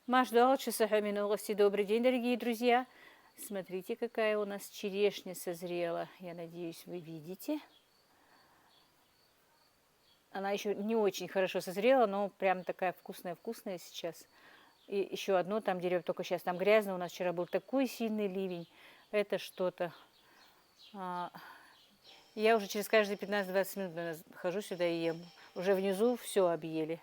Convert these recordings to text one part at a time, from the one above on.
Маш Дуалчаса Хаминуловси, добрый день, дорогие друзья. Смотрите, какая у нас черешня созрела. Я надеюсь, вы видите. Она еще не очень хорошо созрела, но прям такая вкусная-вкусная сейчас. И еще одно там дерево, только сейчас там грязно. У нас вчера был такой сильный ливень. Это что-то. Я уже через каждые 15-20 минут хожу сюда и ем. Уже внизу все объели.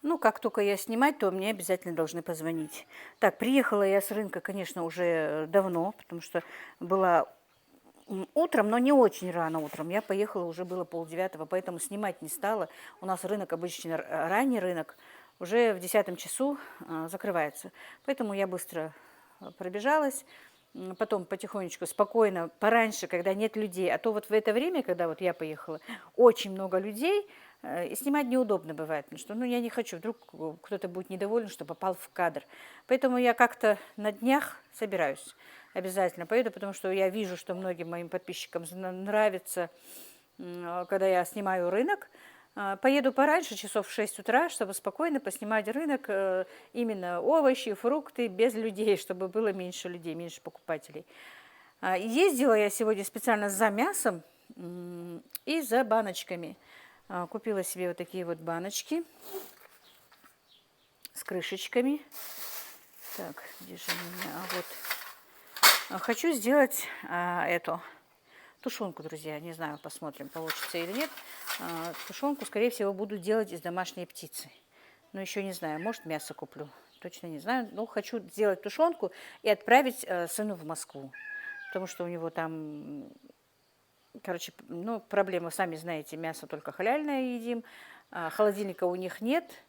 Ну, как только я снимать, то мне обязательно должны позвонить. Так, приехала я с рынка, конечно, уже давно, потому что была утром, но не очень рано утром. Я поехала, уже было 8:30, поэтому снимать не стала. У нас рынок обычно ранний рынок, уже в 10 часу закрывается. Поэтому я быстро пробежалась, потом потихонечку, спокойно, пораньше, когда нет людей. А то вот в это время, когда вот я поехала, очень много людей, и снимать неудобно бывает, потому что, я не хочу, вдруг кто-то будет недоволен, что попал в кадр. Поэтому я как-то на днях собираюсь, обязательно поеду, потому что я вижу, что многим моим подписчикам нравится, когда я снимаю рынок. Поеду пораньше, часов в 6 утра, чтобы спокойно поснимать рынок, именно овощи, фрукты, без людей, чтобы было меньше людей, меньше покупателей. Ездила я сегодня специально за мясом и за баночками. Купила себе вот такие вот баночки с крышечками. Так, где же у меня? Вот. Хочу сделать эту тушенку, друзья. Не знаю, посмотрим, получится или нет. Тушенку, скорее всего, буду делать из домашней птицы. Но еще не знаю, может, мясо куплю. Точно не знаю. Но хочу сделать тушенку и отправить сыну в Москву. Потому что у него там... Короче, проблема, сами знаете, мясо только халяльное едим, холодильника у них нет,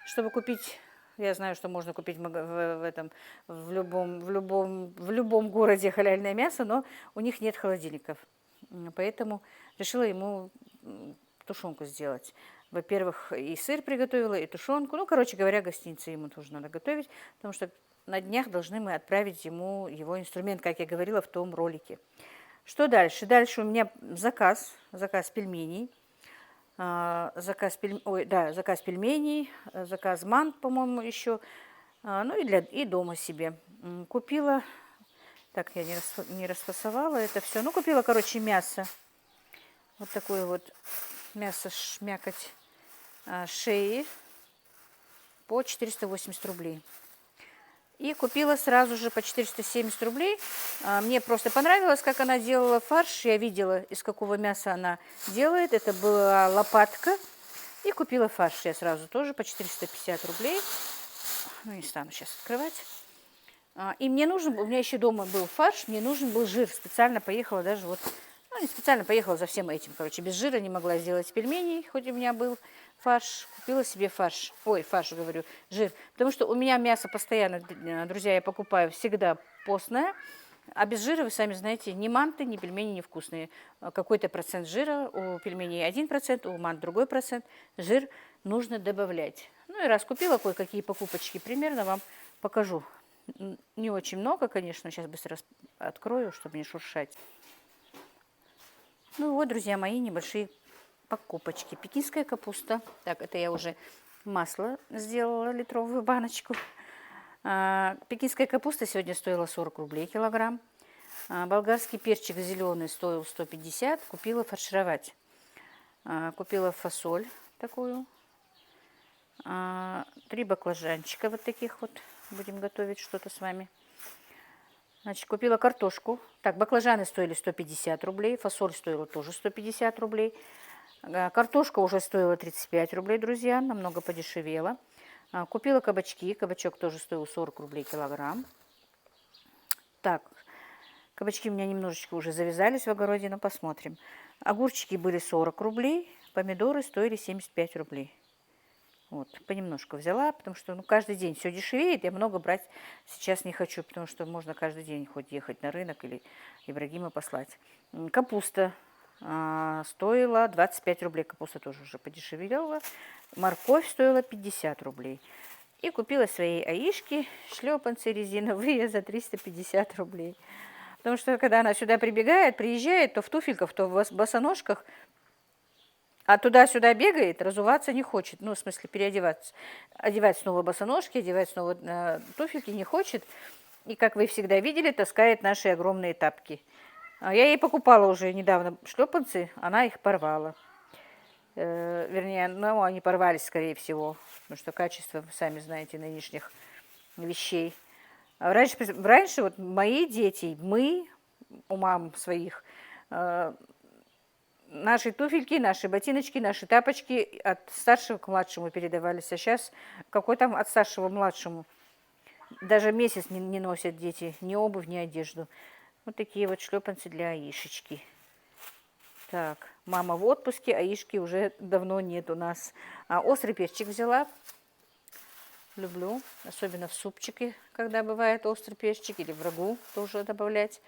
чтобы купить. Я знаю, что можно купить в любом городе халяльное мясо, но у них нет холодильников. Поэтому решила ему тушенку сделать. Во-первых, и сыр приготовила, и тушенку. Короче говоря, гостиницы ему тоже надо готовить, потому что на днях должны мы отправить ему его инструмент, как я говорила в том ролике. Что дальше? Дальше у меня заказ пельменей. Заказ пельменей, заказ мант, по-моему, еще. И дома себе. Купила, так, я не расфасовала это все. Купила, короче, мясо. Вот такое вот мясо шмякоть шеи по 480 рублей. И купила сразу же по 470 рублей. Мне просто понравилось, как она делала фарш. Я видела, из какого мяса она делает. Это была лопатка. И купила фарш я сразу тоже по 450 рублей. Не стану сейчас открывать. И мне нужен, у меня еще дома был фарш, мне нужен был жир. Специально поехала даже вот... не специально поехала за всем этим. Короче, без жира не могла сделать пельменей, хоть у меня был фарш. Купила себе фарш. Жир. Потому что у меня мясо постоянно, друзья, я покупаю всегда постное. А без жира, вы сами знаете, ни манты, ни пельмени не вкусные. Какой-то процент жира, у пельменей 1%, у мант другой процент. Жир нужно добавлять. И раз купила кое-какие покупочки, примерно вам покажу. Не очень много, конечно. Сейчас быстро открою, чтобы не шуршать. Вот, друзья мои, небольшие покупочки. Пекинская капуста. Так, это я уже масло сделала, литровую баночку. Пекинская капуста сегодня стоила 40 рублей килограмм. Болгарский перчик зеленый стоил 150. Купила фаршировать. Купила фасоль такую. 3 баклажанчика вот таких вот. Будем готовить что-то с вами. Значит, купила картошку. Так, баклажаны стоили 150 рублей. Фасоль стоила тоже 150 рублей. Картошка уже стоила 35 рублей, друзья. Намного подешевела. Купила кабачки. Кабачок тоже стоил 40 рублей килограмм. Так, кабачки у меня немножечко уже завязались в огороде, но посмотрим. Огурчики были 40 рублей. Помидоры стоили 75 рублей. Вот, понемножку взяла, потому что каждый день все дешевеет. Я много брать сейчас не хочу, потому что можно каждый день хоть ехать на рынок или Ибрагима послать. Капуста стоила 25 рублей. Капуста тоже уже подешевела. Морковь стоила 50 рублей. И купила свои аишки, шлепанцы резиновые за 350 рублей. Потому что когда она сюда приезжает, то в туфельках, то в босоножках, А туда-сюда бегает, разуваться не хочет. Ну, в смысле, переодеваться. Одевать снова босоножки, одевать снова туфельки не хочет. И, как вы всегда видели, таскает наши огромные тапки. Я ей покупала уже недавно шлепанцы, она их порвала. Вернее, ну, они порвались, скорее всего. Потому что качество, вы сами знаете, нынешних вещей. Раньше вот мои дети, мы, у мам своих, наши туфельки, наши ботиночки, наши тапочки от старшего к младшему передавались. А сейчас какой там от старшего к младшему? Даже месяц не носят дети ни обувь, ни одежду. Вот такие вот шлепанцы для Аишечки. Так, мама в отпуске, Аишки уже давно нет у нас. Острый перчик взяла. Люблю, особенно в супчике, когда бывает острый перчик, или в рагу тоже добавлять.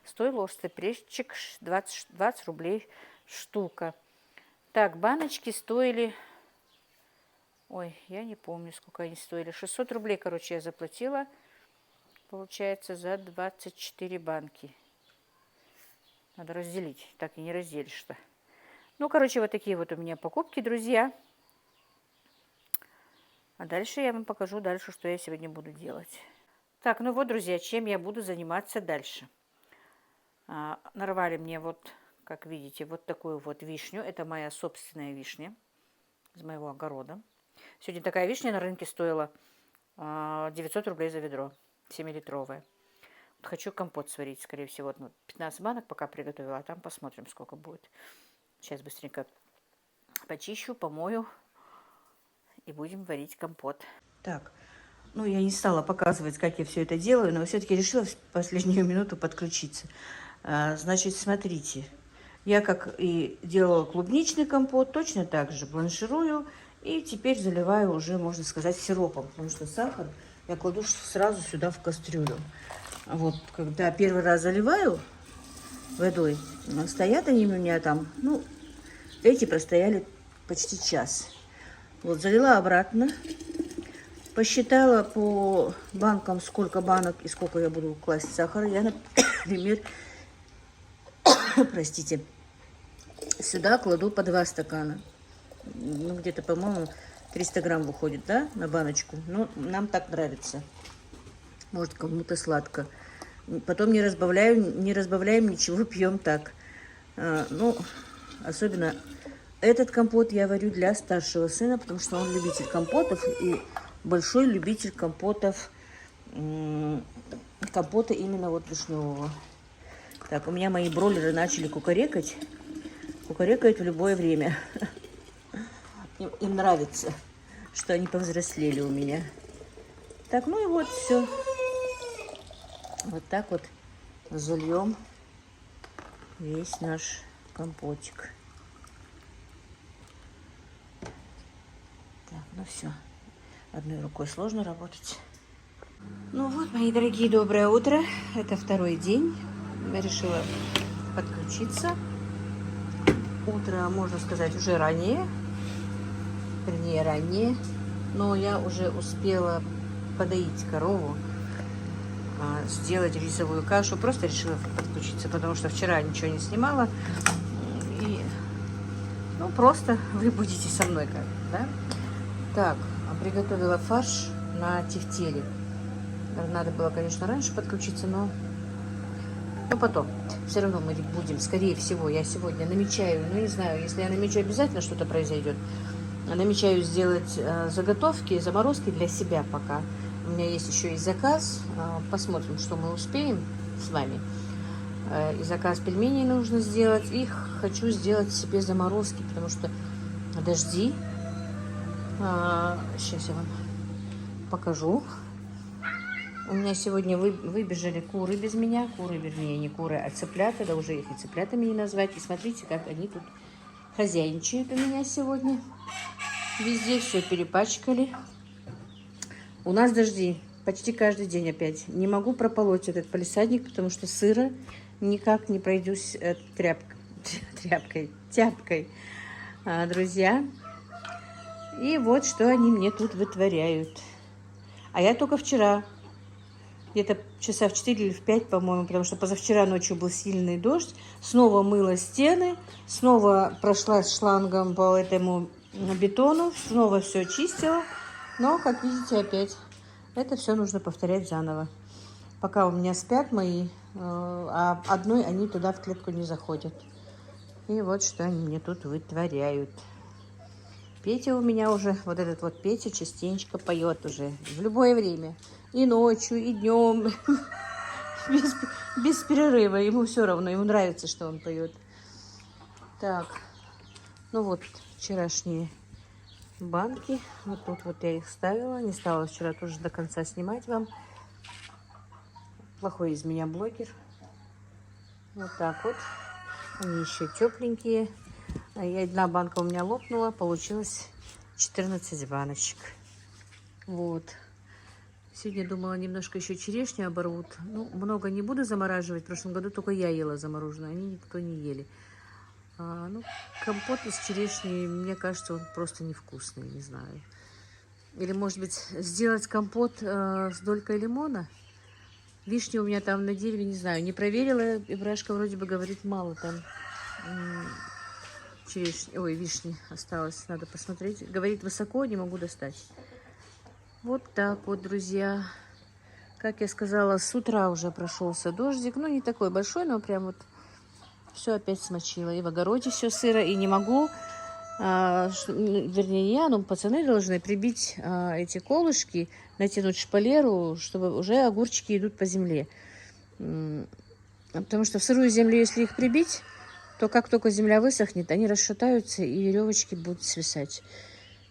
Стоил острый перчик 20 рублей штука. Так, баночки стоили... Ой, я не помню, сколько они стоили. 600 рублей, короче, я заплатила. Получается, за 24 банки. Надо разделить. Так и не разделишь-то. Ну, короче, вот такие вот у меня покупки, друзья. А дальше я вам покажу дальше, что я сегодня буду делать. Так, ну вот, друзья, чем я буду заниматься дальше. Нарвали мне вот, как видите, вот такую вот вишню. Это моя собственная вишня из моего огорода. Сегодня такая вишня на рынке стоила 900 рублей за ведро, 7-литровая. Вот хочу компот сварить, скорее всего. Вот 15 банок пока приготовила, а там посмотрим, сколько будет. Сейчас быстренько почищу, помою и будем варить компот. Так, ну я не стала показывать, как я все это делаю, но все-таки решила в последнюю минуту подключиться. Значит, смотрите, я как и делала клубничный компот, точно так же бланширую. И теперь заливаю уже, можно сказать, сиропом, потому что сахар я кладу сразу сюда в кастрюлю. Вот, когда первый раз заливаю водой, стоят они у меня там, ну, эти простояли почти час. Вот, залила обратно, посчитала по банкам, сколько банок и сколько я буду класть сахара. Я, например, простите, сюда кладу по 2 стакана. Ну, где-то, по-моему, 300 грамм выходит, да, на баночку. Ну, нам так нравится. Может, кому-то сладко. Потом не разбавляем ничего, пьем так. Ну, особенно этот компот я варю для старшего сына, потому что он любитель компотов и большой любитель компотов, компота именно вот вишневого. Так, у меня мои бройлеры начали кукарекать. Кукарекают в любое время. Им нравится, что они повзрослели у меня. Так, ну и вот все. Вот так вот зальем весь наш компотик. Так, ну все. Одной рукой сложно работать. Ну вот, мои дорогие, доброе утро. Это второй день. Я решила подключиться. Утро, можно сказать, уже ранее. Вернее, ранее. Но я уже успела подоить корову, сделать рисовую кашу. Просто решила подключиться, потому что вчера ничего не снимала. И, ну, просто вы будете со мной, как, да? Так, приготовила фарш на тефтели. Надо было, конечно, раньше подключиться, но потом. Все равно мы будем, скорее всего, я сегодня намечаю, ну, не знаю, если я намечу, обязательно что-то произойдет. Намечаю сделать заготовки, заморозки для себя пока. У меня есть еще и заказ. Посмотрим, что мы успеем с вами. И заказ пельменей нужно сделать. И хочу сделать себе заморозки, потому что дожди. Сейчас я вам покажу. У меня сегодня выбежали куры без меня. Куры, вернее, не куры, а цыплята. Да уже их и цыплятами не назвать. И смотрите, как они тут хозяйничают у меня сегодня. Везде все перепачкали. У нас дожди почти каждый день опять. Не могу прополоть этот палисадник, потому что сыро. Никак не пройдусь тяпкой, друзья. И вот что они мне тут вытворяют. А я только вчера где-то часа в 4 или в 5, по-моему, потому что позавчера ночью был сильный дождь. Снова мыла стены, снова прошлась шлангом по этому бетону, снова все чистила. Но, как видите, опять это все нужно повторять заново. Пока у меня спят мои, а одной они туда в клетку не заходят. И вот что они мне тут вытворяют. Петя у меня уже, вот этот вот Петя частенько поет уже в любое время. И ночью, и днем, без перерыва. Ему все равно, ему нравится, что он поет. Так, ну вот вчерашние банки. Вот тут вот я их ставила. Не стала вчера тоже до конца снимать вам. Плохой из меня блогер. Вот так вот. Они еще тепленькие. И одна банка у меня лопнула. Получилось 14 баночек. Вот. Сегодня думала немножко еще черешню оборвут. Ну, много не буду замораживать. В прошлом году только я ела замороженную. Они никто не ели. Ну, компот из черешни, мне кажется, он просто невкусный. Не знаю. Или, может быть, сделать компот с долькой лимона. Вишни у меня там на дереве, не знаю, не проверила. Ибрашка вроде бы говорит, мало там черешни, ой, вишни осталось. Надо посмотреть. Говорит, высоко, не могу достать. Вот так вот, друзья. Как я сказала, с утра уже прошелся дождик. Ну, не такой большой, но прям вот все опять смочило. И в огороде все сыро, и не могу, вернее, не я, но пацаны должны прибить эти колышки, натянуть шпалеру, чтобы уже огурчики идут по земле. Потому что в сырую землю, если их прибить, то как только земля высохнет, они расшатаются, и веревочки будут свисать.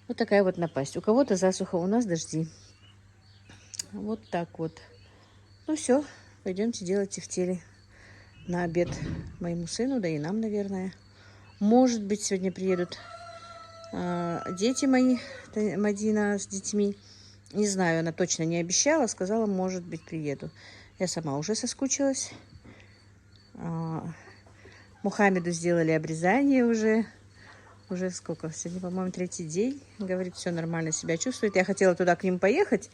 Вот такая вот напасть. У кого-то засуха, у нас дожди. Вот так вот. Ну все, пойдемте делать тефтели на обед моему сыну, да и нам, наверное. Может быть, сегодня приедут дети мои, Мадина с детьми. Не знаю, она точно не обещала, сказала, может быть, приеду. Я сама уже соскучилась. Мухаммеду сделали обрезание уже. Уже сколько? Сегодня, по-моему, 3-й день. Говорит, все нормально себя чувствует. Я хотела туда к ним поехать,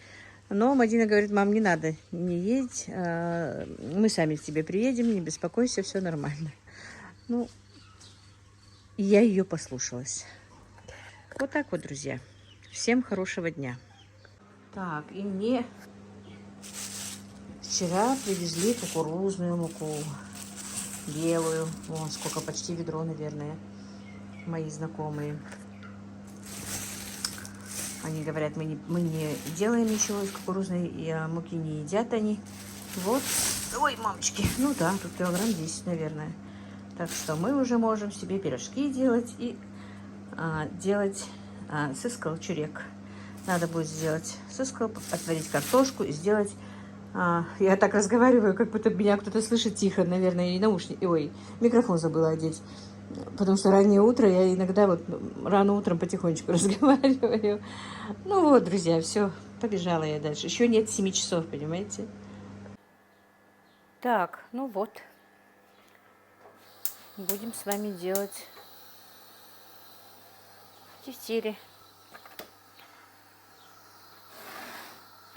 но Мадина говорит, мам, не надо, не едь. Мы сами к тебе приедем, не беспокойся, все нормально. Ну, и я ее послушалась. Вот так вот, друзья. Всем хорошего дня. Так, и мне вчера привезли кукурузную муку. Белую. Вон, сколько, почти ведро, наверное. Мои знакомые. Они говорят, мы не делаем ничего из кукурузной муки, не едят они. Вот. Ой, мамочки. Ну да, тут килограмм 10, наверное. Так что мы уже можем себе пирожки делать и делать сыскал, чурек. Надо будет сделать сыскал, отварить картошку и сделать... я так разговариваю, как будто меня кто-то слышит тихо, наверное, и наушники... Ой, микрофон забыла одеть. Потому что раннее утро, я иногда вот рано утром потихонечку разговариваю. Ну вот, друзья, все, побежала я дальше. Еще нет 7 часов, понимаете? Так, ну вот. Будем с вами делать тефтели.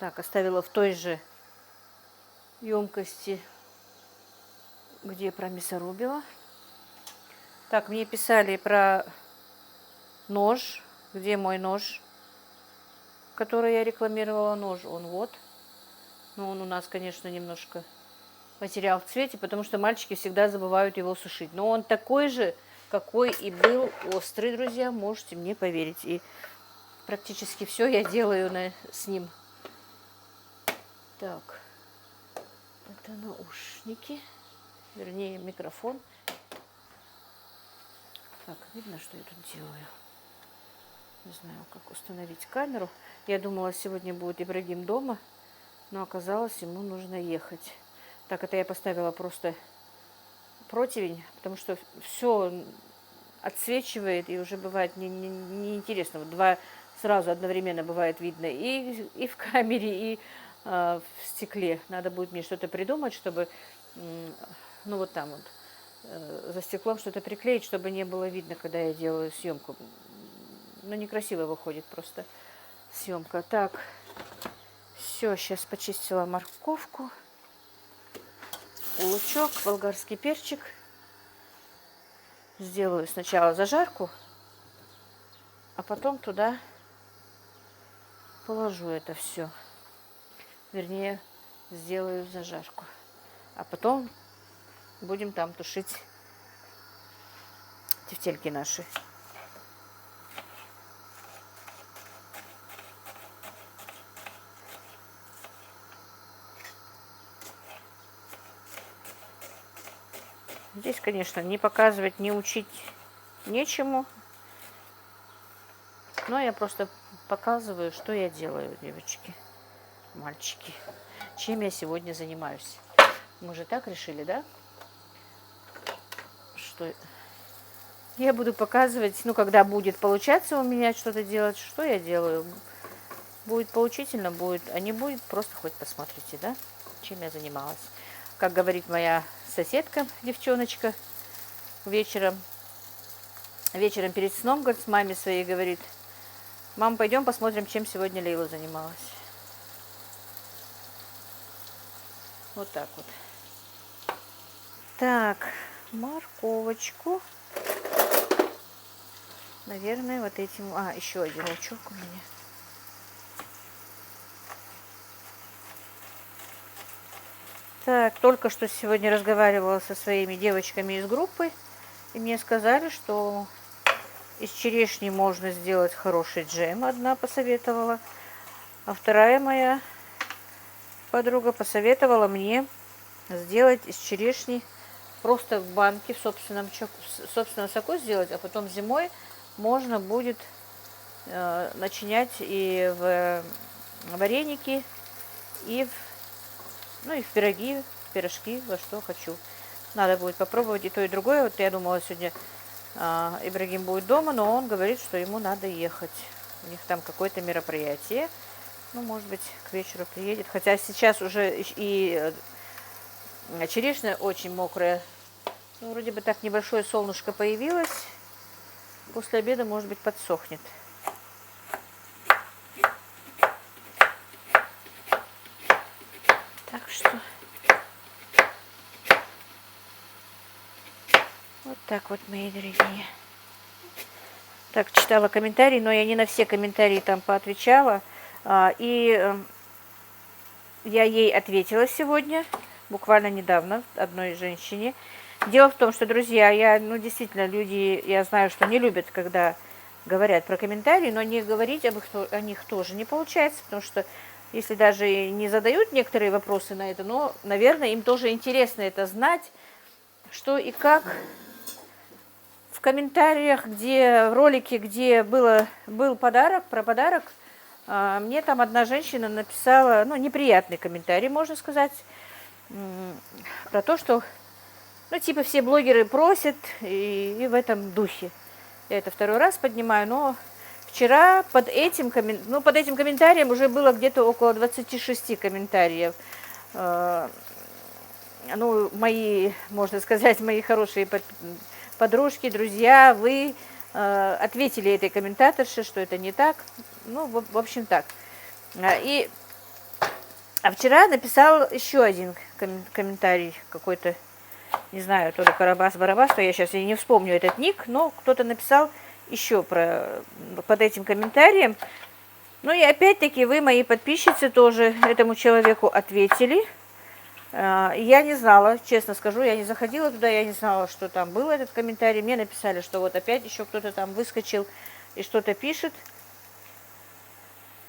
Так, оставила в той же емкости, где промясорубила. Так, мне писали про нож. Где мой нож, который я рекламировала? Нож, он вот. Но он у нас, конечно, немножко потерял в цвете, потому что мальчики всегда забывают его сушить. Но он такой же, какой и был, острый, друзья, можете мне поверить. И практически все я делаю с ним. Так, это наушники, вернее микрофон. Так, видно, что я тут делаю? Не знаю, как установить камеру. Я думала, сегодня будет Ибрагим дома, но оказалось, ему нужно ехать. Так, это я поставила просто противень, потому что все отсвечивает, и уже бывает неинтересно. Вот два сразу одновременно бывает видно и в камере, и в стекле. Надо будет мне что-то придумать, чтобы, ну вот там вот, за стеклом что-то приклеить, чтобы не было видно, когда я делаю съемку. Ну, некрасиво выходит просто съемка. Так, Все, сейчас почистила морковку, лучок, болгарский перчик. Сделаю сначала зажарку, а потом туда положу это все. Вернее, сделаю зажарку. А потом будем там тушить тефтельки наши. Здесь, конечно, не показывать, не учить нечему. Но я просто показываю, что я делаю, девочки, мальчики. Чем я сегодня занимаюсь. Мы же так решили, да? Что я буду показывать, ну, когда будет получаться у меня что-то делать, что я делаю. Будет поучительно, будет, а не будет, просто хоть посмотрите, да, чем я занималась. Как говорит моя соседка, девчоночка, вечером перед сном, говорит, с маме своей, говорит: мам, пойдем посмотрим, чем сегодня Лейла занималась. Вот так вот. Так, морковочку. Наверное, вот этим... А, еще один лучок у меня. Так, только что сегодня разговаривала со своими девочками из группы, и мне сказали, что из черешни можно сделать хороший джем, одна посоветовала, а вторая моя подруга посоветовала мне сделать из черешни просто в банке, в собственном соку сделать, а потом зимой можно будет начинять и в вареники, и в пироги, в пирожки, во что хочу. Надо будет попробовать и то, и другое. Вот я думала, сегодня Ибрагим будет дома, но он говорит, что ему надо ехать. У них там какое-то мероприятие. Ну, может быть, к вечеру приедет. Хотя сейчас уже и черешня очень мокрая. Ну, вроде бы так небольшое солнышко появилось. После обеда, может быть, подсохнет. Так что вот так вот, мои дорогие. Так, читала комментарии, но я не на все комментарии там поотвечала. И я ей ответила сегодня, буквально недавно, одной женщине. Дело в том, что, друзья, действительно, люди, я знаю, что не любят, когда говорят про комментарии, но не говорить о них тоже не получается, потому что если даже и не задают некоторые вопросы на это, но, наверное, им тоже интересно это знать, что и как. В комментариях, в ролике, где был подарок, про подарок, мне там одна женщина написала, неприятный комментарий, можно сказать, про то, что, типа, все блогеры просят, и в этом духе. Я это второй раз поднимаю, но вчера под этим комментарием уже было где-то около 26 комментариев. Мои, можно сказать, мои хорошие подружки, друзья, вы ответили этой комментаторше, что это не так. В общем, так. А вчера написал еще один комментарий какой-то, не знаю, то ли Карабас-Барабас, то я сейчас и не вспомню этот ник, но кто-то написал еще под этим комментарием. И опять-таки вы, мои подписчицы, тоже этому человеку ответили. Я не знала, честно скажу, я не заходила туда, я не знала, что там был этот комментарий. Мне написали, что вот опять еще кто-то там выскочил и что-то пишет.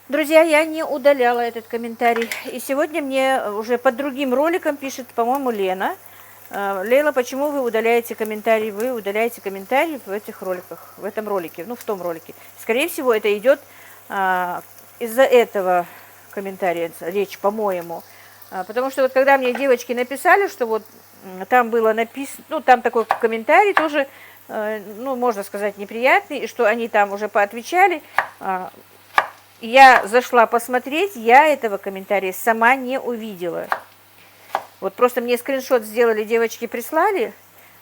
Друзья, я не удаляла этот комментарий. И сегодня мне уже под другим роликом пишет, по-моему, Лена. Лейла, почему вы удаляете комментарии? Вы удаляете комментарии в этих роликах, в этом ролике, в том ролике. Скорее всего, это идет из-за этого комментария, речь, по-моему. Потому что вот когда мне девочки написали, что вот там было написано, там такой комментарий тоже, можно сказать, неприятный, и что они там уже поотвечали, я зашла посмотреть, я этого комментария сама не увидела. Вот просто мне скриншот сделали, девочки прислали,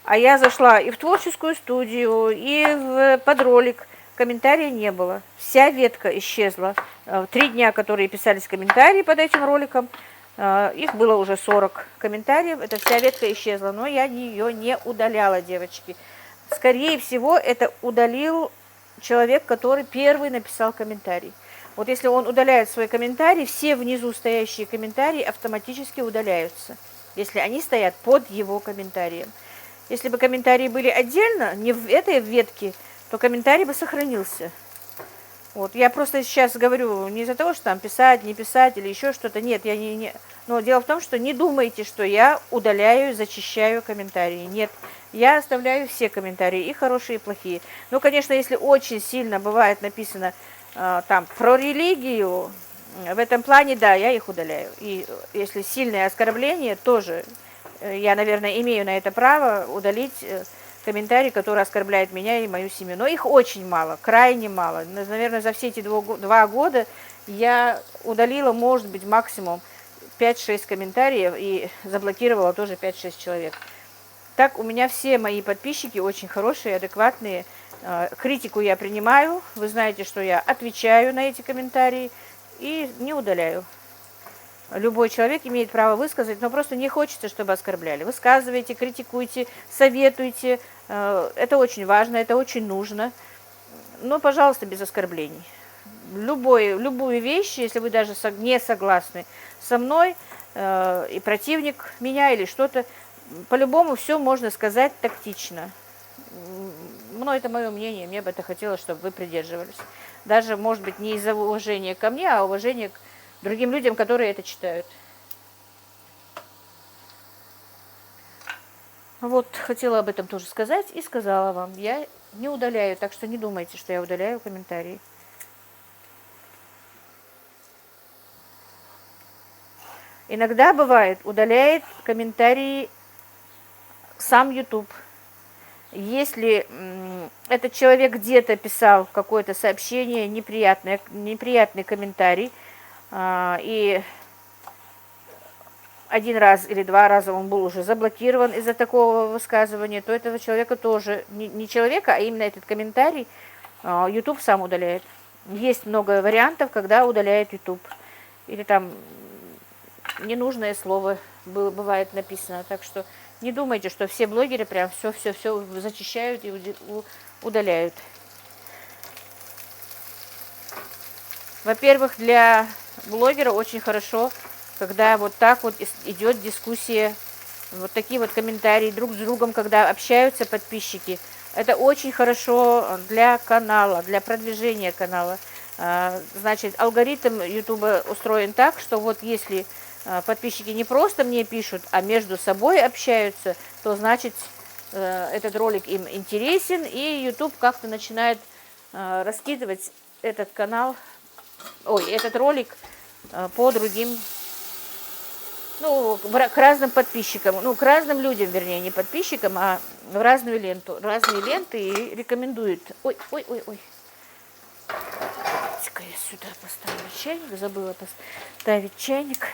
а я зашла и в творческую студию, и под ролик, комментария не было. Вся ветка исчезла. 3 дня, которые писались комментарии под этим роликом, их было уже 40 комментариев. Это вся ветка исчезла, но я ее не удаляла, девочки. Скорее всего, это удалил человек, который первый написал комментарий. Вот если он удаляет свой комментарий, все внизу стоящие комментарии автоматически удаляются, если они стоят под его комментарием. Если бы комментарии были отдельно, не в этой ветке, то комментарий бы сохранился. Вот, я просто сейчас говорю не из-за того, что там писать, не писать или еще что-то. Нет, я не... Но дело в том, что не думайте, что я удаляю, зачищаю комментарии. Нет, я оставляю все комментарии, и хорошие, и плохие. Ну, конечно, если очень сильно бывает написано там про религию, в этом плане, да, я их удаляю. И если сильное оскорбление, тоже я, наверное, имею на это право удалить комментарий, который оскорбляет меня и мою семью. Но их очень мало, крайне мало. Наверное, за все эти 2 года я удалила, может быть, максимум 5-6 комментариев и заблокировала тоже 5-6 человек. Так, у меня все мои подписчики очень хорошие, адекватные. Критику я принимаю. Вы знаете, что я отвечаю на эти комментарии и не удаляю. Любой человек имеет право высказать, но просто не хочется, чтобы оскорбляли. Высказывайте, критикуйте, советуйте. Это очень важно, это очень нужно. Но, пожалуйста, без оскорблений. Любую вещь, если вы даже не согласны со мной, и противник меня или что-то, по-любому все можно сказать тактично. Но это мое мнение, мне бы это хотелось, чтобы вы придерживались. Даже, может быть, не из-за уважения ко мне, а уважения к другим людям, которые это читают. Вот, хотела об этом тоже сказать и сказала вам. Я не удаляю, так что не думайте, что я удаляю комментарии. Иногда бывает, удаляет комментарии сам YouTube. Если этот человек где-то писал какое-то сообщение, неприятный комментарий, и 1 раз или 2 раза он был уже заблокирован из-за такого высказывания, то этого человека тоже, не человека, а именно этот комментарий YouTube сам удаляет. Есть много вариантов, когда удаляет YouTube. Или там ненужное слово бывает написано. Так что не думайте, что все блогеры прям все зачищают и удаляют. Во-первых, для блогера очень хорошо, когда вот так вот идет дискуссия, вот такие вот комментарии друг с другом, когда общаются подписчики. Это очень хорошо для канала, для продвижения канала. Значит, алгоритм YouTube устроен так, что вот если подписчики не просто мне пишут, а между собой общаются, то значит этот ролик им интересен, и YouTube как-то начинает раскидывать этот канал, этот ролик по другим, к разным подписчикам, к разным людям, вернее, не подписчикам, а в разные ленты и рекомендует. Ой. Я сюда поставлю чайник, забыла поставить чайник.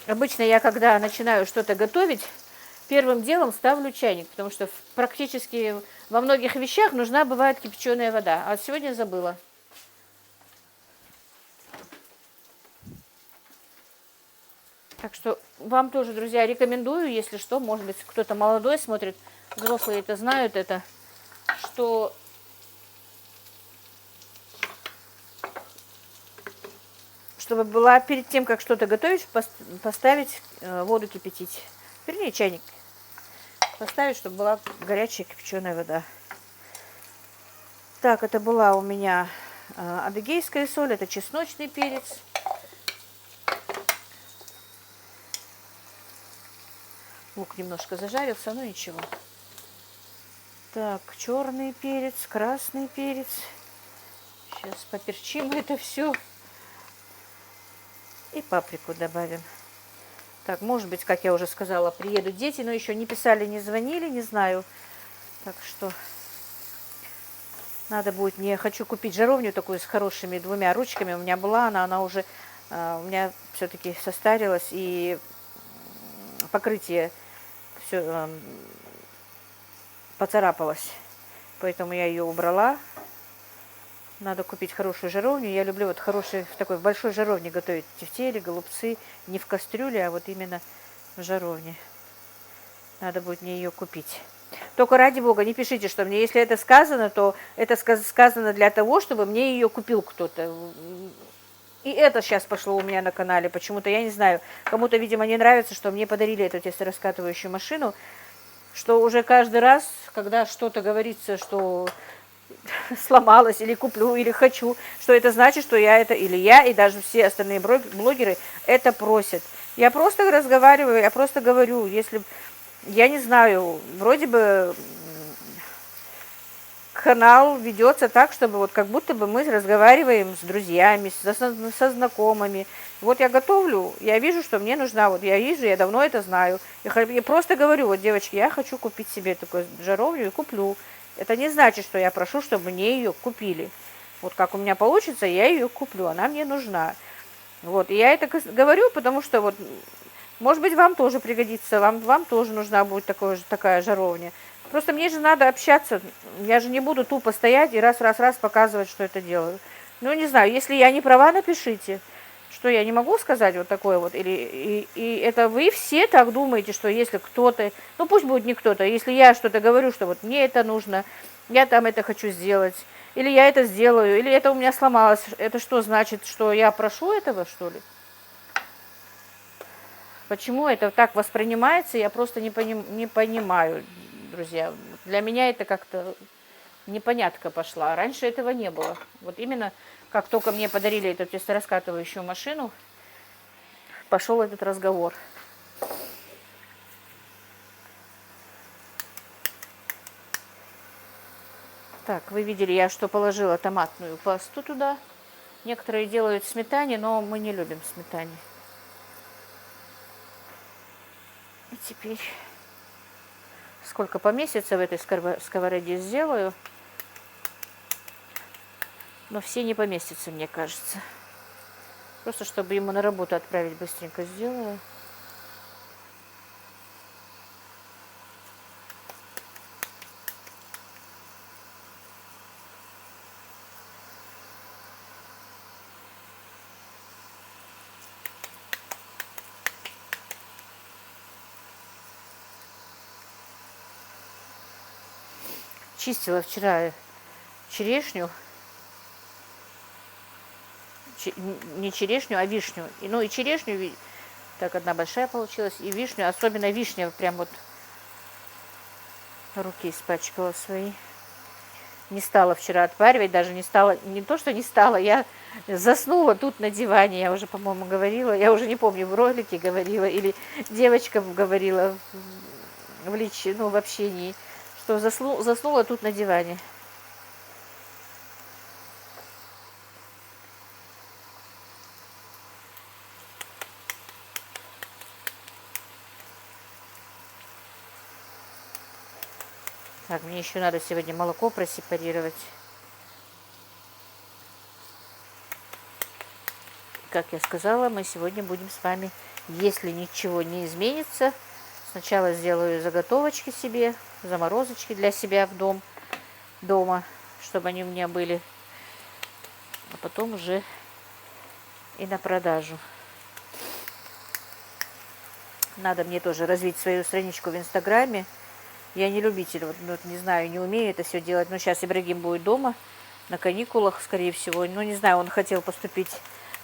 Обычно я, когда начинаю что-то готовить, первым делом ставлю чайник, потому что практически во многих вещах нужна бывает кипяченая вода. А сегодня забыла. Так что вам тоже, друзья, рекомендую, если что, может быть, кто-то молодой смотрит, взрослые это знают, что чтобы была перед тем, как что-то готовить, поставить воду кипятить. Вернее, чайник поставить, чтобы была горячая кипяченая вода. Так, это была у меня адыгейская соль, это чесночный перец. Лук немножко зажарился, но ничего. Так, черный перец, красный перец. Сейчас поперчим это все. И паприку добавим. Так, может быть, как я уже сказала, приедут дети, но еще не писали, не звонили, не знаю. Так что надо будет, мне хочу купить жаровню такую с хорошими 2 ручками. У меня была она уже у меня все-таки состарилась, и покрытие все поцарапалось. Поэтому я ее убрала. Надо купить хорошую жаровню. Я люблю вот хороший, в такой большой жаровне готовить тефтели, голубцы. Не в кастрюле, а вот именно в жаровне. Надо будет мне ее купить. Только ради бога, не пишите, что мне, если это сказано, то это сказано для того, чтобы мне ее купил кто-то. И это сейчас пошло у меня на канале. Почему-то, я не знаю, кому-то, видимо, не нравится, что мне подарили эту тестораскатывающую машину. Что уже каждый раз, когда что-то говорится, что сломалось, или куплю, или хочу, что это значит, что я это, или я, и даже все остальные блогеры это просят. Я просто разговариваю, я просто говорю, если, я не знаю, вроде бы канал ведется так, чтобы вот как будто бы мы разговариваем с друзьями, со знакомыми. Вот я готовлю, я вижу, что мне нужна, вот я вижу, я давно это знаю. Я просто говорю, вот, девочки, я хочу купить себе такую жаровню и куплю. Это не значит, что я прошу, чтобы мне ее купили. Вот как у меня получится, я ее куплю, она мне нужна. Вот, и я это говорю, потому что вот, может быть, вам тоже пригодится, вам тоже нужна будет такая жаровня. Просто мне же надо общаться, я же не буду тупо стоять и раз показывать, что это делаю. Ну, не знаю, если я не права, напишите, что я не могу сказать вот такое вот. И это вы все так думаете, что если кто-то, ну пусть будет не кто-то, если я что-то говорю, что вот мне это нужно, я там это хочу сделать, или я это сделаю, или это у меня сломалось, это что значит, что я прошу этого, что ли? Почему это так воспринимается, я просто не понимаю, друзья. Для меня это как-то непонятка пошла. Раньше этого не было. Вот именно как только мне подарили эту тестораскатывающую машину, пошел этот разговор. Так, вы видели, я что положила томатную пасту туда. Некоторые делают в сметане, но мы не любим сметане. И теперь сколько поместится в этой сковороде сделаю. Но все не поместятся, мне кажется. Просто чтобы ему на работу отправить, быстренько сделаю. Чистила вчера черешню. Не черешню, а вишню. Ну и черешню, так одна большая получилась, и вишню, особенно вишня, прям вот руки испачкала свои. Не стала вчера отваривать, даже не стала, не то, что не стала, я заснула тут на диване, я уже, по-моему, говорила, я уже не помню, в ролике говорила, или девочкам говорила в общении, что заснула тут на диване. Так, мне еще надо сегодня молоко просепарировать. Как я сказала, мы сегодня будем с вами, если ничего не изменится, сначала сделаю заготовочки себе, заморозочки для себя дома, чтобы они у меня были, а потом уже и на продажу. Надо мне тоже развить свою страничку в Инстаграме. Я не любитель, вот, не знаю, не умею это все делать. Но сейчас Ибрагим будет дома, на каникулах, скорее всего. Ну, не знаю, он хотел поступить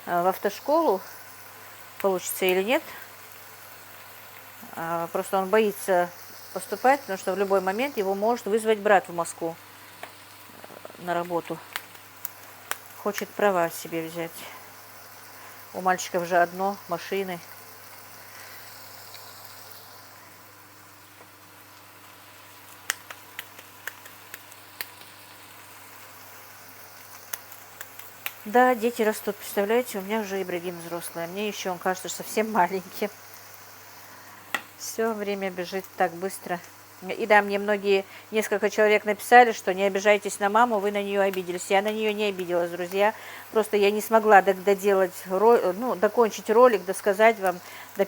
в автошколу, получится или нет. Просто он боится поступать, потому что в любой момент его может вызвать брат в Москву на работу. Хочет права себе взять. У мальчиков же одно, машины. Да, дети растут, представляете, у меня уже Ибрагим взрослый, а мне еще он кажется совсем маленьким. Все время бежит так быстро. И да, мне несколько человек написали, что не обижайтесь на маму, вы на нее обиделись. Я на нее не обиделась, друзья. Просто я не смогла докончить ролик, досказать вам,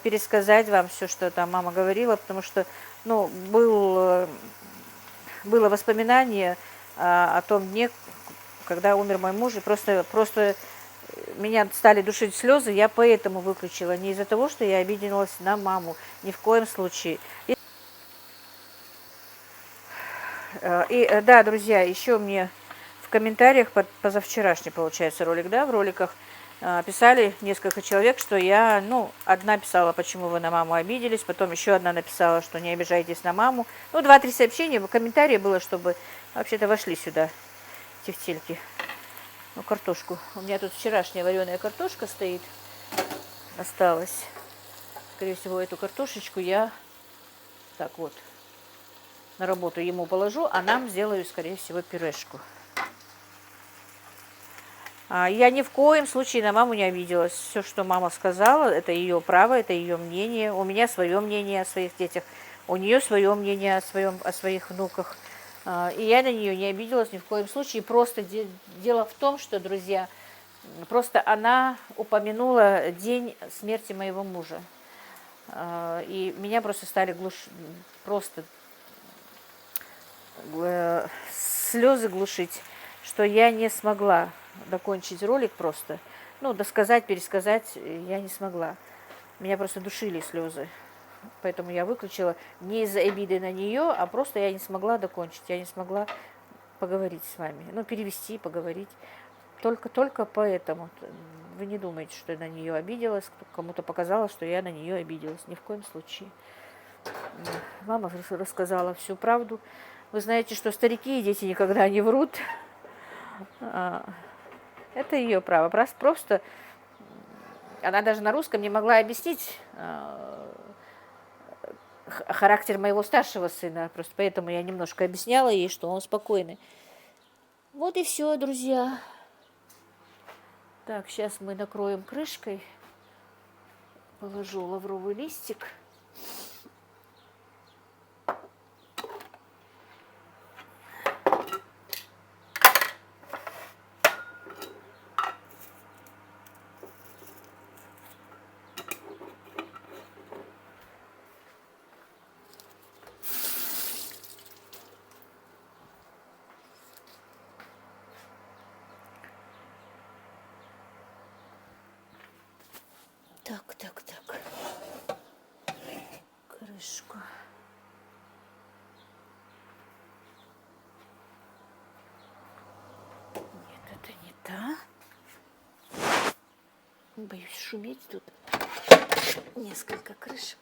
пересказать вам все, что там мама говорила, потому что, было воспоминание о том дне, когда умер мой муж, и просто меня стали душить слезы, я поэтому выключила. Не из-за того, что я обиделась на маму. Ни в коем случае. И да, друзья, еще мне в комментариях позавчерашний, получается, ролик, да, в роликах писали несколько человек, что я, ну, одна писала, почему вы на маму обиделись, потом еще одна написала, что не обижайтесь на маму. Ну, 2-3 сообщения, в комментарии было, чтобы вообще-то вошли сюда тефтельки. Ну, картошку. У меня тут вчерашняя вареная картошка стоит, осталась. Скорее всего, эту картошечку я так вот на работу ему положу, а нам сделаю, скорее всего, пюрешку. Я ни в коем случае на маму не обиделась. Все, что мама сказала, это ее право, это ее мнение. У меня свое мнение о своих детях, у нее свое мнение о своих внуках. И я на нее не обиделась ни в коем случае. Просто дело в том, что, друзья, просто она упомянула день смерти моего мужа. И меня просто стали просто слезы глушить, что я не смогла докончить ролик просто. Ну, досказать, пересказать я не смогла. Меня просто душили слезы. Поэтому я выключила не из-за обиды на нее, а просто я не смогла докончить. Я не смогла поговорить с вами. Ну, перевести, поговорить. Только поэтому. Вы не думаете, что я на нее обиделась, кому-то показалось, что я на нее обиделась. Ни в коем случае. Мама рассказала всю правду. Вы знаете, что старики и дети никогда не врут. Это ее право. Просто она даже на русском не могла объяснить характер моего старшего сына. Просто поэтому я немножко объясняла ей, что он спокойный. Вот и все, друзья. Так, сейчас мы накроем крышкой. Положу лавровый листик. Так. Крышку. Нет, это не та. Боюсь шуметь тут. Несколько крышек.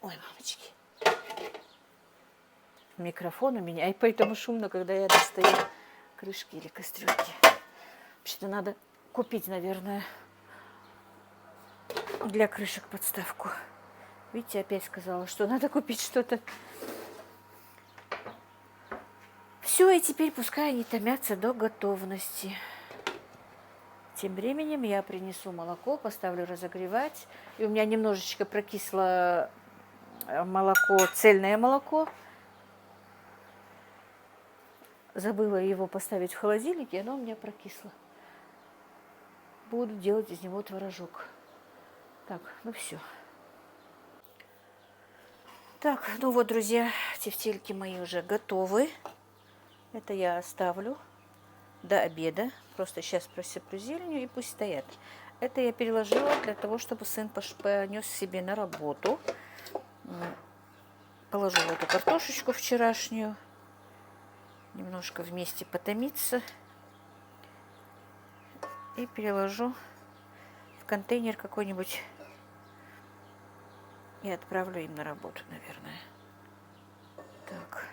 Ой, мамочки. Микрофон у меня, и поэтому шумно, когда я достаю крышки или кастрюльки. Вообще-то надо купить, наверное, для крышек подставку. Видите, опять сказала, что надо купить что-то. Все, и теперь пускай они томятся до готовности. Тем временем я принесу молоко, поставлю разогревать. И у меня немножечко прокисло молоко, цельное молоко. Забыла его поставить в холодильник, и оно у меня прокисло. Буду делать из него творожок. Так, ну все. Так, ну вот, друзья, тефтельки мои уже готовы. Это я оставлю до обеда. Просто сейчас просыплю зеленью и пусть стоят. Это я переложила для того, чтобы сын понес себе на работу. Положу в эту картошечку вчерашнюю. Немножко вместе потомиться. И переложу в контейнер какой-нибудь. И отправлю им на работу, наверное. Так.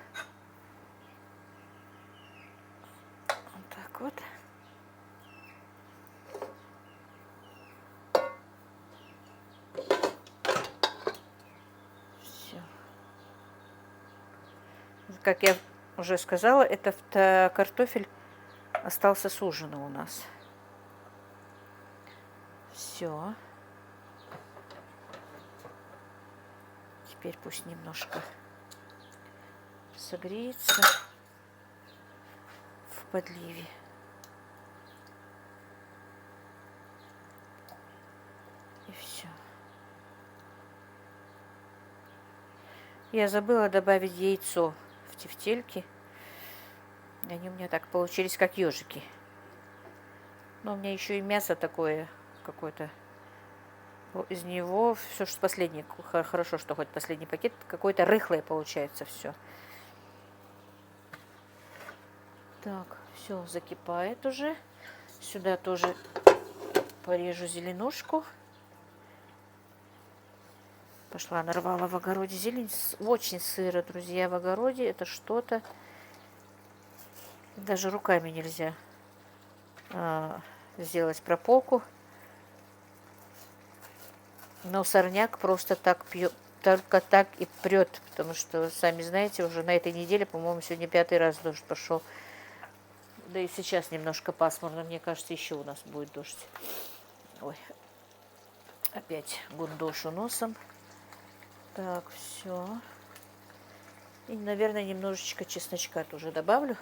Вот так вот. Все. Как я уже сказала, этот картофель остался с ужина у нас. Все. Теперь пусть немножко согреется в подливе. Я забыла добавить яйцо в тефтельки. Они у меня так получились, как ежики. Но у меня еще и мясо такое какое-то. Из него все, что последний, хорошо, что хоть последний пакет, какое-то рыхлое получается все. Так, все закипает уже. Сюда тоже порежу зеленушку. Пошла, нарвала в огороде зелень. Очень сыро, друзья, в огороде. Это что-то. Даже руками нельзя сделать прополку. Но сорняк просто так пьет, только так и прет, потому что, сами знаете, уже на этой неделе, по-моему, сегодня 5-й раз дождь пошел. Да и сейчас немножко пасмурно, мне кажется, еще у нас будет дождь. Ой, опять гундошу носом. Так, все. И, наверное, немножечко чесночка тоже добавлю.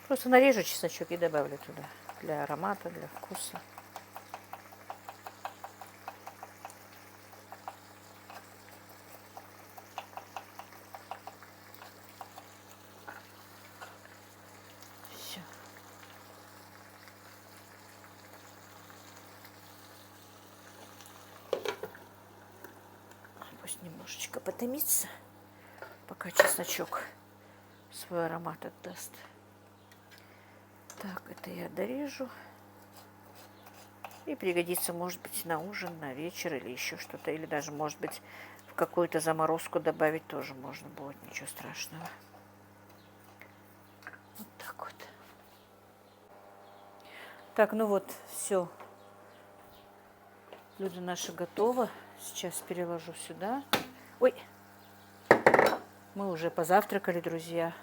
Просто нарежу чесночок и добавлю туда. Для аромата, для вкуса. Все. Пусть немножечко потомится, пока чесночок свой аромат отдаст. Так, это я дорежу. И пригодится, может быть, на ужин, на вечер или еще что-то. Или даже, может быть, в какую-то заморозку добавить тоже можно будет. Ничего страшного. Вот так вот. Так, ну вот, все. Блюдо наше готово. Сейчас переложу сюда. Ой, мы уже позавтракали, друзья.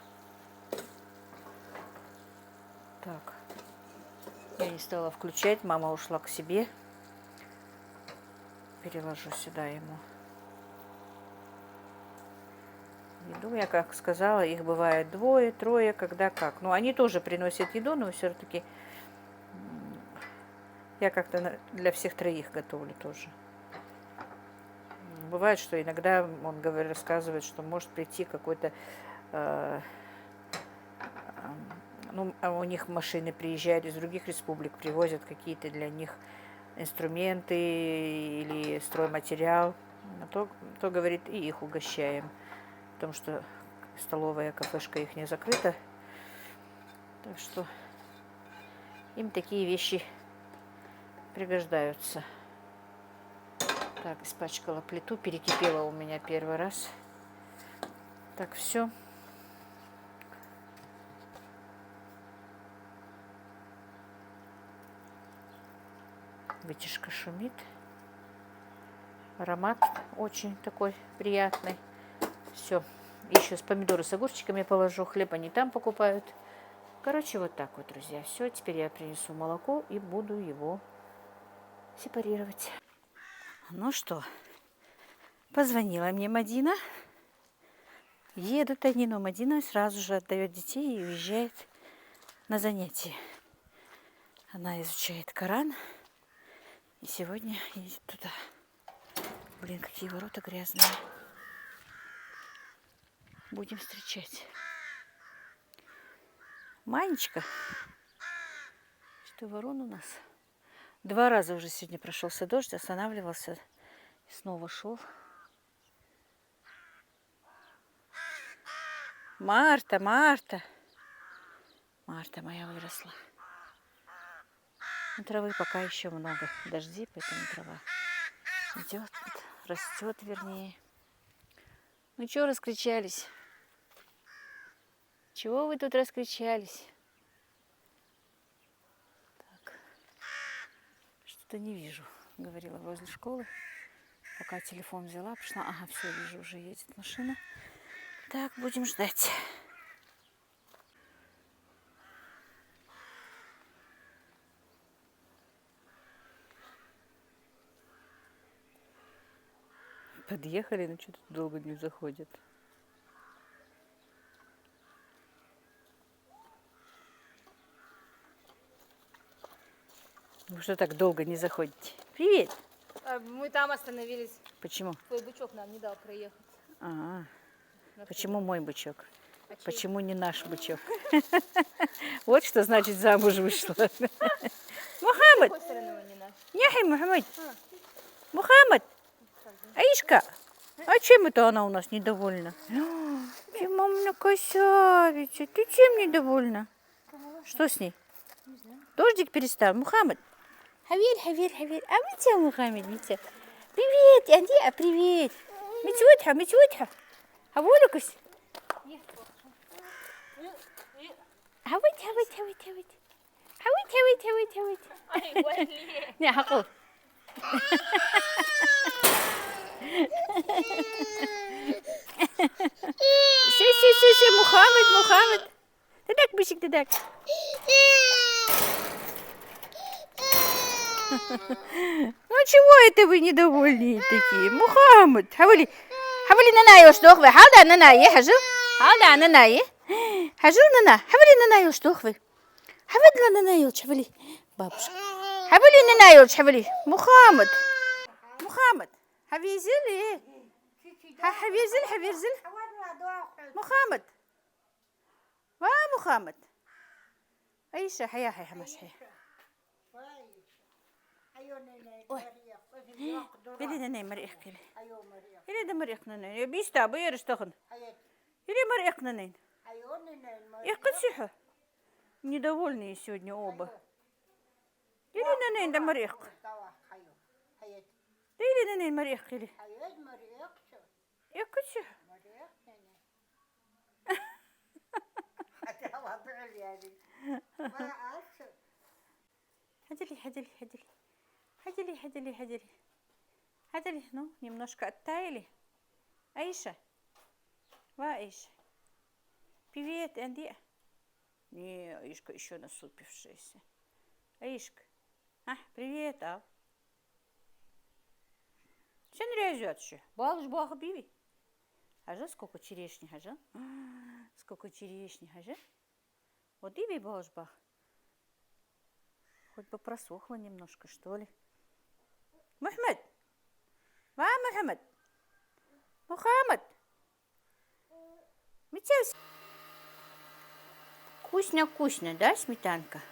Так, я не стала включать, мама ушла к себе. Переложу сюда ему еду. Я как сказала, их бывает 2, 3, когда как. Ну, они тоже приносят еду, но все-таки я как-то для всех 3 готовлю тоже. Бывает, что иногда он рассказывает, что может прийти какой-то... ну, у них машины приезжают из других республик, привозят какие-то для них инструменты или стройматериал. То говорит, и их угощаем. Потому что столовая, кафешка их не закрыта. Так что им такие вещи пригождаются. Так, испачкала плиту, перекипела у меня 1 раз. Так, все. Вытяжка шумит. Аромат очень такой приятный. Все. Еще с помидоры с огурчиками положу. Хлеб они там покупают. Короче, вот так вот, друзья. Все. Теперь я принесу молоко и буду его сепарировать. Ну что, позвонила мне Мадина. Едут они, но Мадина сразу же отдает детей и уезжает на занятия. Она изучает Коран. И сегодня едет туда. Блин, какие ворота грязные. Будем встречать. Манечка. Что, ворон у нас? 2 раза уже сегодня прошелся дождь, останавливался и снова шел. Марта, Марта. Марта моя выросла. Но травы пока еще много. Дожди, поэтому трава идет, растет, вернее. Ну чего раскричались? Чего вы тут раскричались? Что-то не вижу, говорила возле школы. Пока телефон взяла, пришла. Ага, все, вижу, уже едет машина. Так, будем ждать. Подъехали, но что-то долго не заходят. Вы что так долго не заходите? Привет! Мы там остановились. Почему? Твой бычок нам не дал проехать. Почему мой бычок? А чей? Почему не наш бычок? Вот что значит замуж вышла. Мухаммад! С какой стороны он не наш? Няхи, Мухаммад! Мухаммад! Аишка! А чем это она у нас недовольна? Ты, мамина красавица, ты чем недовольна? Что с ней? Дождик перестал. Мухаммад! Хавир, Хавир, Хавир. А Митя, Мухаммад, Митя. Привет, Андия, привет. Митютха, Митютха. Хавулукус. Хавит, хавит, хавит, хавит. Хавит, хавит, хавит, хавит. Не, хакул. Си, Мухаммад, Мухаммад. Тадак, бычик, тадак. Ну чего это вы недовольные такие? Мухаммад, حاولي نانا يشتوخ حاولي نانا يحجو حاولي نانا حجو نانا حاولي نانا يشتوخ حاولي نانا يلش حاولي بابش حاولي نانا يلش حاولي مухаммад حبيزل حبيزل مухаммад مухаммад ايش حيا حماش حيا Или не مريخ كله. Или ده مريخ ننين. بيستا بيرش تخن. Или مريخ ننين. Их косиха. Недовольные сегодня оба. Или ненين да مريخ. Или ненين مريخ كله. Их косиха. Хадили, ну, немножко оттаяли. Аиша, Аиша. Привет, Анди. Не, Аишка еще насупившаяся. Аишка, привет, а? Sen nereye yatıyor? Bağlış bağı bibi. Hacı, сколько черешни, hacı? Сколько черешни, hacı? Вот биби bağlış bağı. Хоть бы просохло немножко, что ли. Мухаммад! Мухаммад! Мухаммад! Вкусно-вкусно, да, сметанка?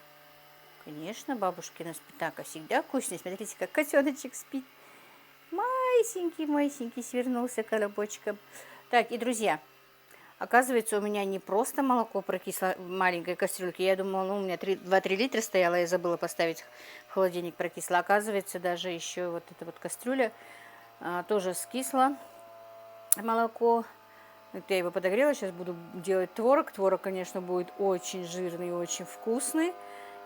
Конечно, бабушкина сметанка всегда вкусная. Смотрите, как котеночек спит. Масенький, свернулся колобочком. Так, и, друзья, оказывается, у меня не просто молоко прокисло в маленькой кастрюльке. Я думала, ну, у меня 2-3 литра стояло, я забыла поставить в холодильник, прокисло. Оказывается, даже еще вот эта вот кастрюля тоже скисла молоко. Это я его подогрела, сейчас буду делать творог. Творог, конечно, будет очень жирный и очень вкусный.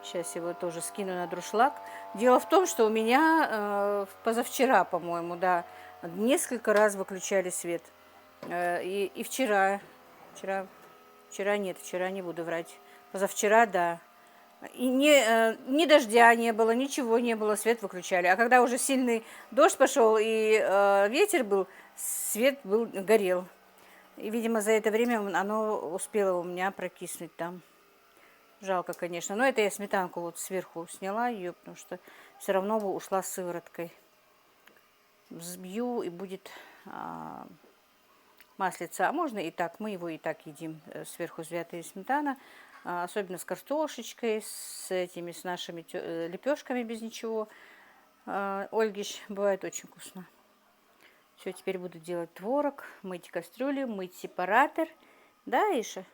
Сейчас его тоже скину на друшлаг. Дело в том, что у меня позавчера, по-моему, да, несколько раз выключали свет. И вчера нет, вчера не буду врать. Позавчера, да. И ни дождя не было, ничего не было, свет выключали. А когда уже сильный дождь пошел и ветер был, свет горел. И, видимо, за это время оно успело у меня прокиснуть там. Жалко, конечно. Но это я сметанку вот сверху сняла ее, потому что все равно бы ушла с сывороткой. Взбью и будет маслица. А можно и так, мы его и так едим. Сверху взятая сметана. Особенно с картошечкой, с нашими лепешками без ничего. Ольгиш, бывает очень вкусно. Все, теперь буду делать творог, мыть кастрюлю, мыть сепаратор. Да, Иша?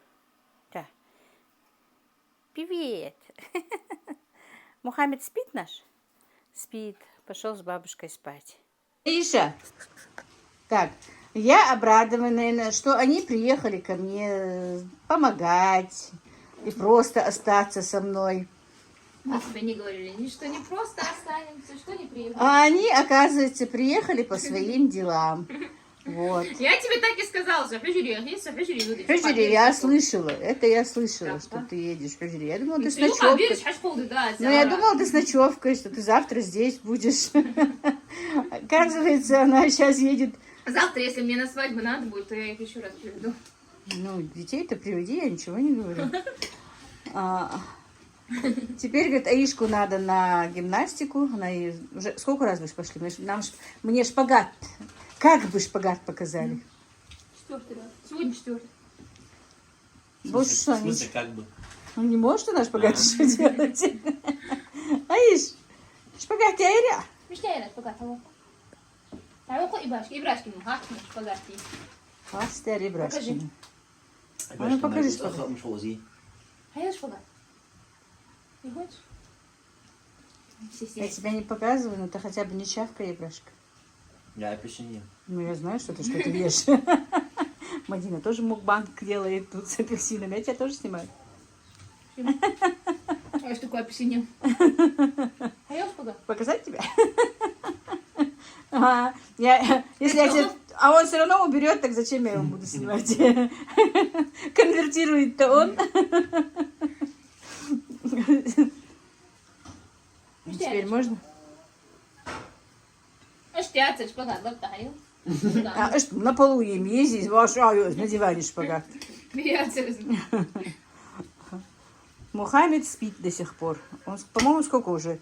Да. Привет. Мухаммад спит наш? Спит. Пошел с бабушкой спать. Иша, так, я обрадованная, что они приехали ко мне помогать и просто остаться со мной. Мы тебе не говорили, ни что не просто останемся, что не приехали. А они, оказывается, приехали по своим делам. Вот. Я тебе так и сказала, что Хюжери, я слышала. Это я слышала, что ты едешь в Хюжери. Я думала, ты с ночевкой. Ну, я думала, ты с ночевкой, что ты завтра здесь будешь. Оказывается, она сейчас едет. Завтра, если мне на свадьбу надо будет, то я их еще раз приведу. Ну, детей-то приведи, я ничего не говорю. Теперь, говорит, Аишку надо на гимнастику. Она ей уже... Сколько раз вы ж пошли? Мне шпагат. Как бы шпагат показали? 4-й раз. Сегодня 4-й. Больше что? В смысле, как бы? Ну, не может она шпагат еще делать. Аиш, шпагат я иря. Мечтаю раз шпагат. Там уходи, Ибрашки, шпагат. Пастя ребрашки. Ну, покажи, что. А я шпагат. Не хочешь? Я тебя не показываю, но ты хотя бы не чавкай, ребрашка. Я апельсин. Ну, я знаю, что ты что-то ешь. Мадина тоже мукбанг делает тут с апельсинами. Я тебя тоже снимаю. А что такое апельсин? А я шпагат. Показать тебя? Ага. Если я тебе... А он все равно уберет, так зачем я его буду снимать? Конвертирует-то он. Теперь можно? Шпагат, А что, на полу им ездить, на диване шпагат. Мухаммед спит до сих пор. Он, по-моему, сколько уже?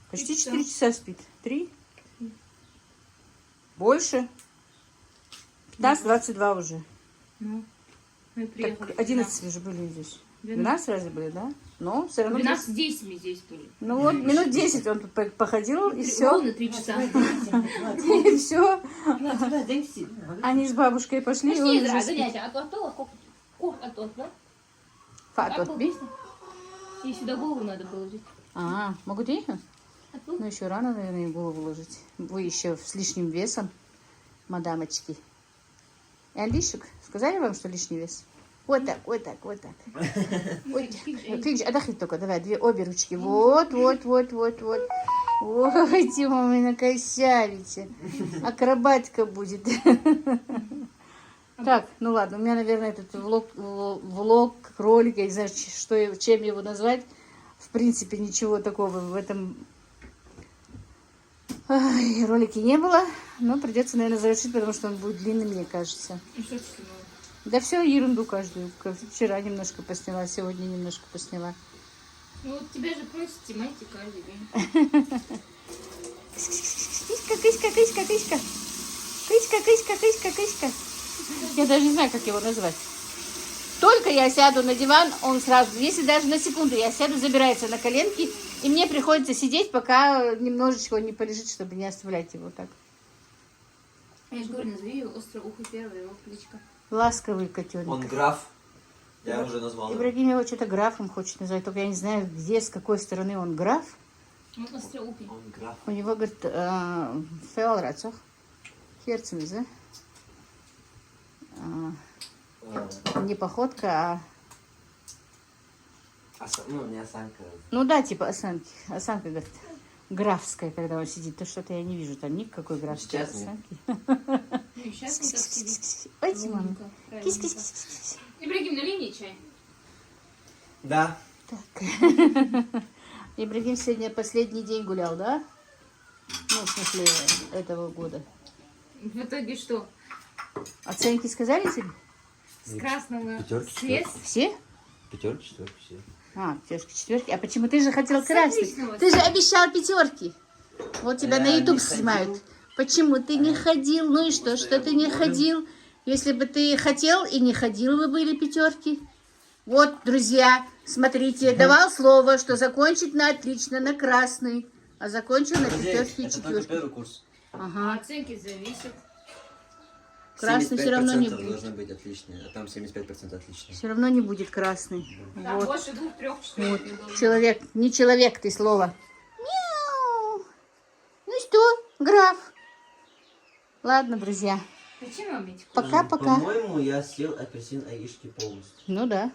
Почти 4 часа спит. 3? Больше? 15-22 уже. Ну, мы приехали. Так 11 уже были здесь. 12 разве были, да? Но все равно... 12-10 мы здесь были. Ну вот, минут 10 он тут походил, и все. Ровно 3 часа. И все. Они с бабушкой пошли. и он уже спит. Фатот би? И сюда голову надо положить. А, могут ехать? Ну, еще рано, наверное, им голову ложить. Вы еще с лишним весом, мадамочки. Лишек? Сказали вам, что лишний вес? Вот так, вот так, вот так. Отдохни только, давай, обе ручки. Вот, вот, вот, вот, вот. Ой, Тима, вы накосявите. Акробатика будет. Так, ну ладно, у меня, наверное, этот влог, ролик, я не знаю, чем его назвать. В принципе, ничего такого в этом ролике не было. Но придется, наверное, завершить, потому что он будет длинный, мне кажется. Да все, ерунду каждую. Вчера немножко посняла, сегодня немножко посняла. Ну вот тебя же просят снимать каждый день. Кыська, кыська, кыська, кыська. Кыська, кыська, кыська, кыська. Я даже не знаю, как его назвать. Только я сяду на диван, он сразу, если даже на секунду я сяду, забирается на коленки, и мне приходится сидеть, пока немножечко он не полежит, чтобы не оставлять его так. Я же говорю, назови его остроухой первый, его кличка. Ласковый котенок. Он граф. Я уже назвал. Ибрагим его что-то графом хочет назвать, только я не знаю, где, с какой стороны он граф. Он остроухий. Он граф. У него, говорит, феалрацох, херцмиз, да? Не походка, Ну, не осанка. Ну да, типа осанки. Осанка, говорит, графская, когда он сидит. То что-то я не вижу там никакой графской Сейчас нет. осанки. Сейчас он так сидит. Ой, Тимон. Умненько, правильно. Кись-кись-кись. Ибрагим, налей мне чай. Да. Так. Ибрагим сегодня последний день гулял, да? Ну, в смысле, этого года. В итоге что? Оценки сказали тебе? С красного Пятерки, цвет. Все? Пятерки, четверки, все. А, пятерки, четверки. А почему ты же хотел С красный? отличного Ты же обещал пятерки. Вот тебя Я на YouTube не снимают. ходил. Почему ты не ходил? Ну и что, что ты не ходил? Если бы ты хотел и не ходил, бы были пятерки. Вот, друзья, смотрите, давал слово, что закончит на отлично, на красный. А закончил на пятерки и Это только четверки. первый курс. А Ага. оценки зависят. Красный все равно не 75% будет. должны быть отличные, а там 75% отличные. Все равно не будет красный. Там Вот. больше 2-3 Вот. четвертых. Человек, не человек ты слово. Мяу. Ну что, граф? Ладно, друзья. Зачем вам эти? Пока-пока. По-моему, я съел апельсин Аишки полностью. Ну да.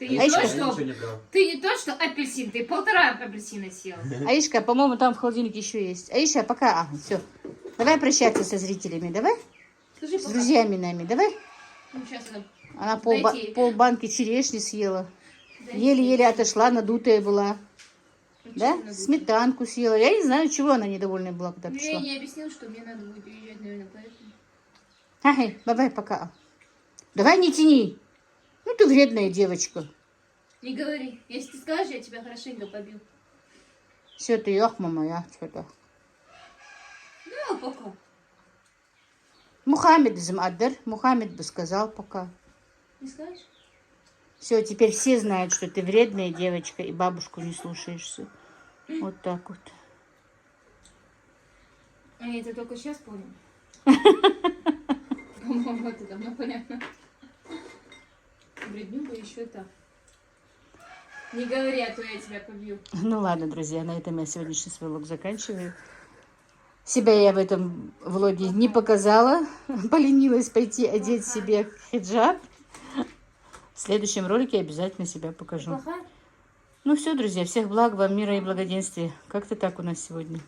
Ты не, Аишка. то, Я ничего что, не брал. ты не то, что апельсин, ты 1,5 апельсина съел. Аишка, по-моему, там в холодильнике еще есть. Аиша, пока. Все. Давай прощаться со зрителями, давай? Скажи С пока. друзьями нами, давай? Ну, сейчас она... Она Дайте. полбанки черешни съела. Дайте. Еле-еле отошла, надутая была. Ну, Да? чего надо? Сметанку съела. Я не знаю, чего она недовольная была, когда Ну, я пришла. ей не объяснил, что мне надо будет уезжать, наверное, поэтому. Ага, давай пока. Давай не тяни. Ну ты вредная девочка. Не говори. Если ты скажешь, я тебя хорошенько побью. Все, ты ехма моя. Что-то. Ну, пока. Мухаммед Замадер. Мухаммед бы сказал пока. Не скажешь? Все, теперь все знают, что ты вредная девочка и бабушку не слушаешься. Вот так вот. А я это только сейчас понял. По-моему, это давно понятно. Бредню бы еще так. Не говори, а то я тебя побью. Ну ладно, друзья, на этом я сегодняшний свой влог заканчиваю. Себя я в этом влоге не показала. Поленилась пойти одеть себе хиджаб. В следующем ролике обязательно себя покажу. Плохая? Ну все, друзья, всех благ вам, мира и благоденствия. Как-то так у нас сегодня.